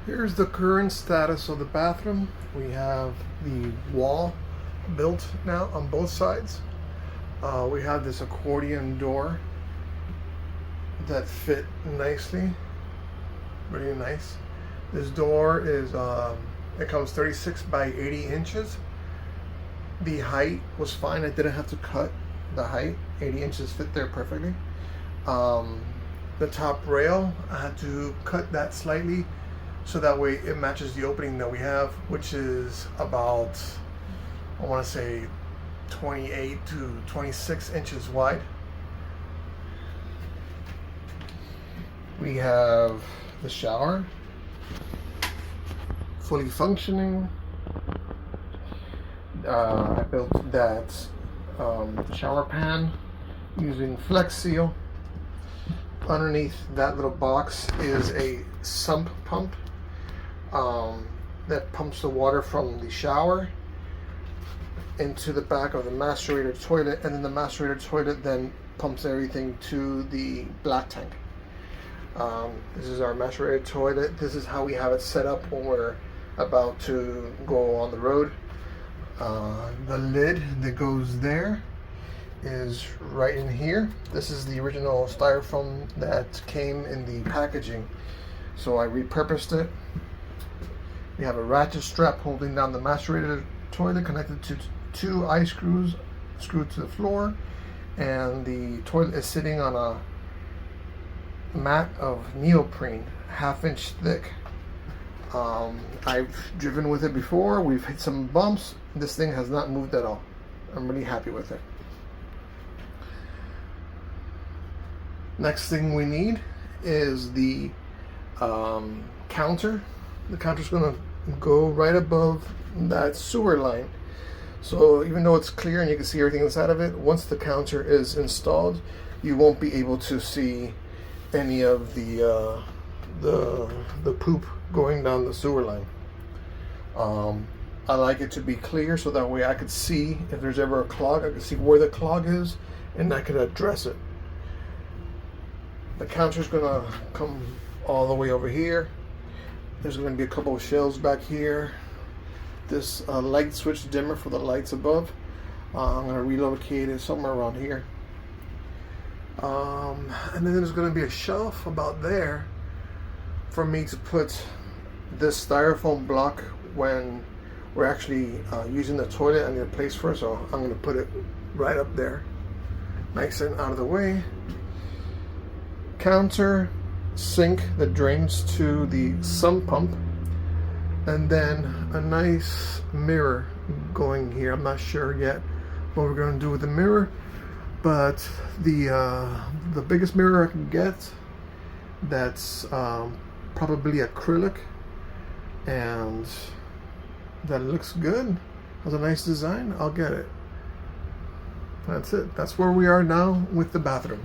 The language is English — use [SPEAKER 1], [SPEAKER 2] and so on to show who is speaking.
[SPEAKER 1] Here's the current status of the bathroom. We have the wall built now on both sides. We have this accordion door that fit nicely, really nice. This door is, it comes 36 by 80 inches. The height was fine. I didn't have to cut the height. 80 inches fit there perfectly. The top rail, I had to cut that slightly so that way it matches the opening that we have, which is about, I want to say 28 to 26 inches wide. We have the shower, fully functioning. I built that shower pan using Flex Seal. Underneath that little box is a sump pump that pumps the water from the shower into the back of the macerator toilet, and then the macerator toilet then pumps everything to the black tank. This is our macerator toilet. This is how we have it set up when we're about to go on the road. The lid that goes there is right in here. This is the original styrofoam that came in the packaging, so I repurposed it. We have a ratchet strap holding down the macerator toilet connected to two eye screws screwed to the floor, and the toilet is sitting on a mat of neoprene, 1/2 inch thick. I've driven with it before. We've hit some bumps. This thing has not moved at all. I'm really happy with it. Next thing we need is the counter. The counter's gonna go right above that sewer line. So even though it's clear and you can see everything inside of it, once the counter is installed, you won't be able to see any of the poop going down the sewer line. I like it to be clear so that way I could see if there's ever a clog. I could see where the clog is and I could address it. The counter's gonna come all the way over here. There's gonna be a couple of shelves back here. This light switch dimmer for the lights above. I'm gonna relocate it somewhere around here. And then there's gonna be a shelf about there for me to put this styrofoam block when we're actually using the toilet. I need a place for it, so I'm gonna put it right up there, nice and out of the way. Counter, sink that drains to the sump pump, and then a nice mirror going here. I'm not sure yet what we're going to do with the mirror, but the biggest mirror I can get that's probably acrylic and that looks good, has a nice design, I'll get it. That's it. That's where we are now with the bathroom.